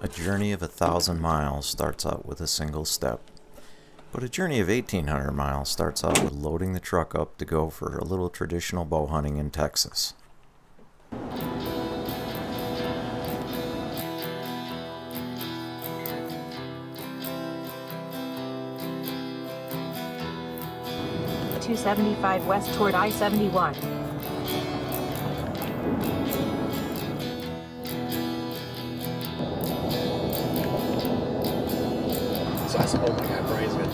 A journey of 1,000 miles starts out with a single step, but a journey of 1,800 miles starts out with loading the truck up to go for a little traditional bow hunting in Texas. .275 west toward I-71. Oh my God, Brian's good.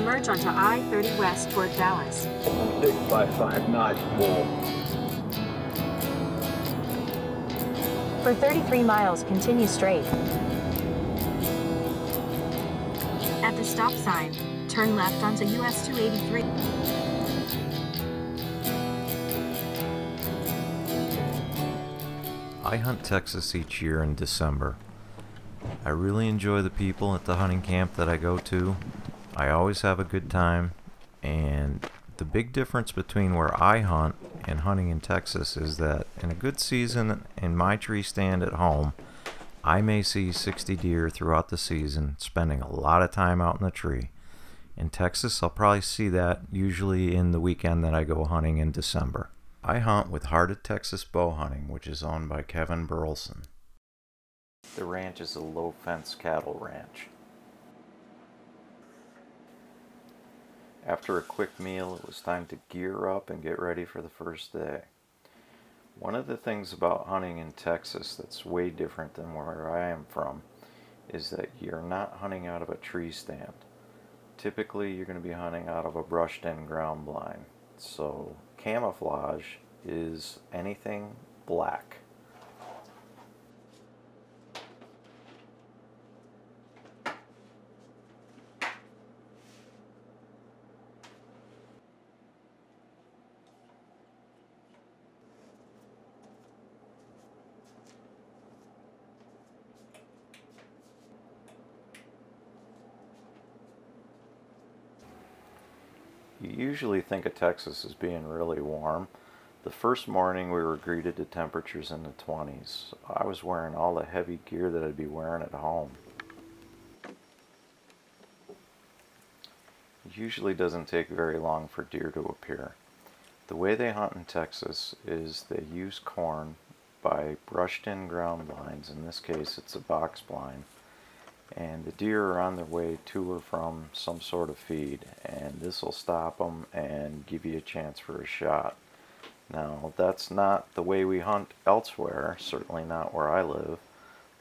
Emerge onto I-30 west toward Dallas. 655 knots full. For 33 miles, continue straight. At the stop sign, turn left onto US 283. I hunt Texas each year in December. I really enjoy the people at the hunting camp that I go to. I always have a good time, and the big difference between where I hunt and hunting in Texas is that in a good season in my tree stand at home, I may see 60 deer throughout the season, spending a lot of time out in the tree. In Texas, I'll probably see that usually in the weekend that I go hunting in December. I hunt with Heart of Texas Bowhunting, which is owned by Kevin Burleson. The ranch is a low-fence cattle ranch. After a quick meal, it was time to gear up and get ready for the first day. One of the things about hunting in Texas that's way different than where I am from is that you're not hunting out of a tree stand. Typically, you're going to be hunting out of a brushed-in ground blind. So camouflage is anything black. You usually think of Texas as being really warm. The first morning we were greeted to temperatures in the 20s. I was wearing all the heavy gear that I'd be wearing at home. It usually doesn't take very long for deer to appear. The way they hunt in Texas is they use corn by brushed in ground blinds. In this case it's a box blind. And the deer are on their way to or from some sort of feed, and this will stop them and give you a chance for a shot. Now, that's not the way we hunt elsewhere, certainly not where I live,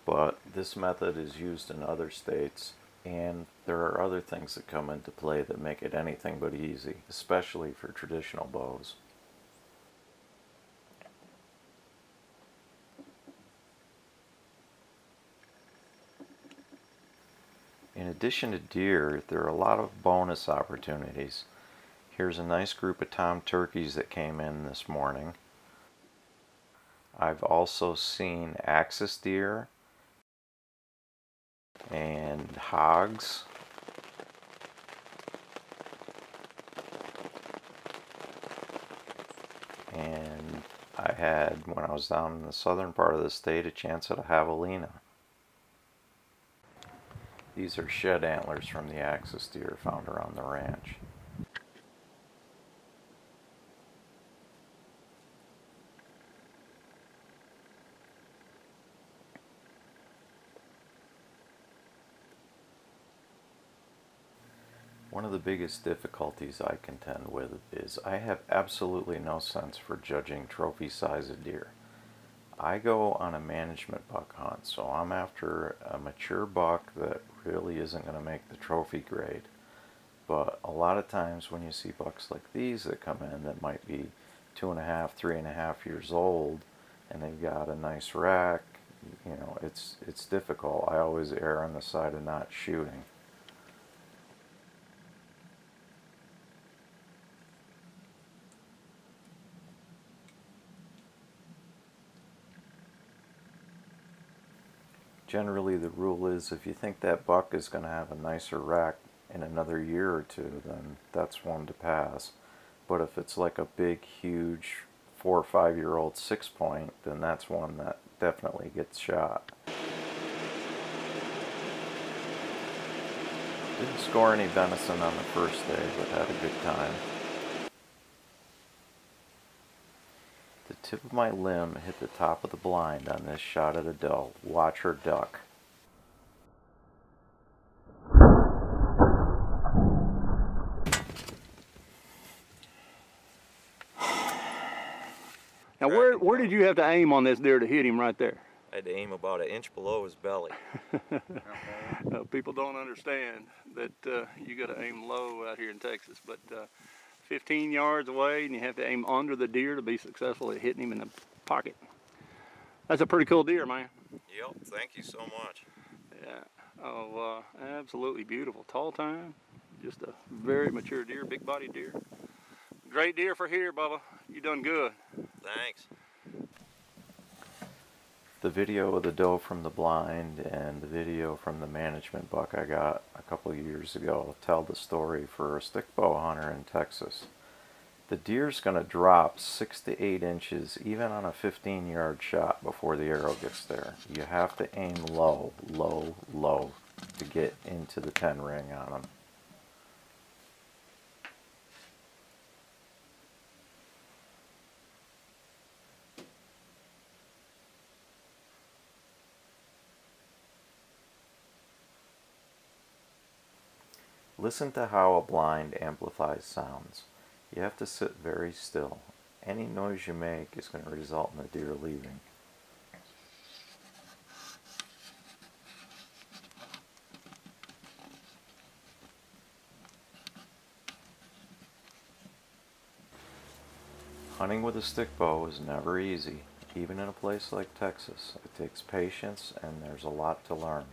but this method is used in other states, and there are other things that come into play that make it anything but easy, especially for traditional bows. In addition to deer, there are a lot of bonus opportunities. Here's a nice group of tom turkeys that came in this morning. I've also seen axis deer and hogs. And I had, when I was down in the southern part of the state, a chance at a javelina. These are shed antlers from the axis deer found around the ranch. One of the biggest difficulties I contend with is I have absolutely no sense for judging trophy size of deer. I go on a management buck hunt, so I'm after a mature buck that really isn't going to make the trophy grade. But a lot of times when you see bucks like these that come in that might be 2.5, 3.5 years old, and they've got a nice rack, you know, it's difficult. I always err on the side of not shooting. Generally, the rule is if you think that buck is going to have a nicer rack in another year or two, then that's one to pass. But if it's like a big, huge 4 or 5-year-old 6-point, then that's one that definitely gets shot. Didn't score any venison on the first day, but had a good time. The tip of my limb hit the top of the blind on this shot at a doe. Watch her duck. Now where did you have to aim on this deer to hit him right there? I had to aim about an inch below his belly. People don't understand that you got to aim low out here in Texas, but 15 yards away and you have to aim under the deer to be successful at hitting him in the pocket. That's a pretty cool deer, man. Yep, thank you so much. Yeah, oh, absolutely beautiful. Tall time, just a very mature deer, big body deer. Great deer for here, Bubba. You done good. Thanks. The video of the doe from the blind and the video from the management buck I got a couple years ago tell the story for a stick bow hunter in Texas. The deer's going to drop 6 to 8 inches even on a 15-yard shot before the arrow gets there. You have to aim low, low, low to get into the 10 ring on them. Listen to how a blind amplifies sounds. You have to sit very still. Any noise you make is going to result in the deer leaving. Hunting with a stick bow is never easy, even in a place like Texas. It takes patience and there's a lot to learn.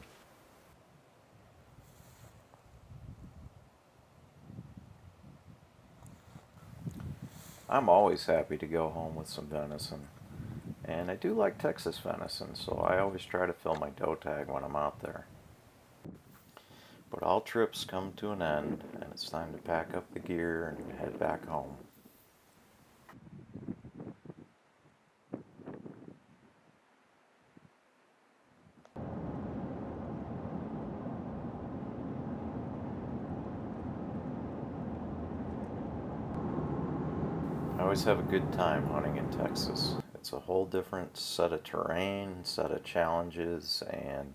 I'm always happy to go home with some venison, and I do like Texas venison, so I always try to fill my doe tag when I'm out there. But all trips come to an end, and it's time to pack up the gear and head back home. I always have a good time hunting in Texas. It's a whole different set of terrain, set of challenges, and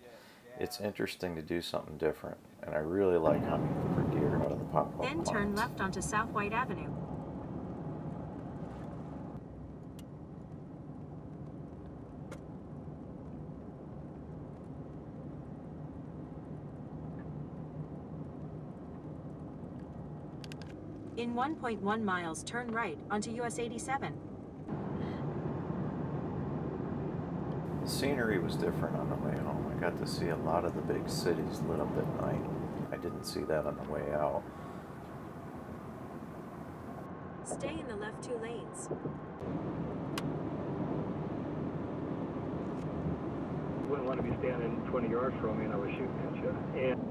it's interesting to do something different. And I really like hunting for deer out of the pop-up Then turn left onto South White Avenue. In 1.1 miles, turn right onto US 87. The scenery was different on the way home. I got to see a lot of the big cities lit up at night. I didn't see that on the way out. Stay in the left 2 lanes. You wouldn't want to be standing 20 yards from me and I was shooting at you. And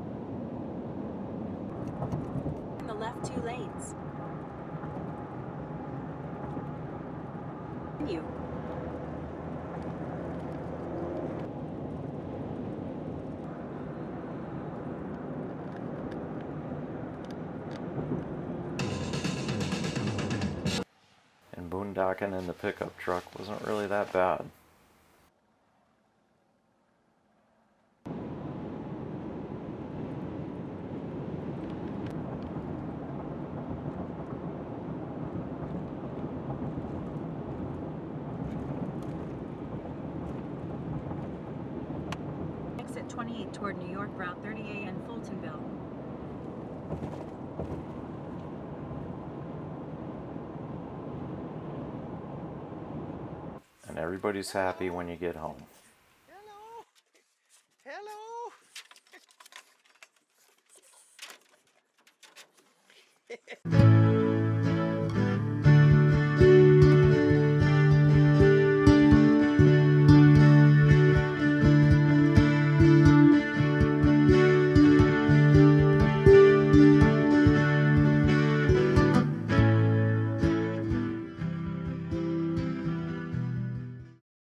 In the left 2 lanes. You. And boondocking in the pickup truck wasn't really that bad. Exit 28 toward New York Route 30A and Fultonville. And everybody's happy when you get home.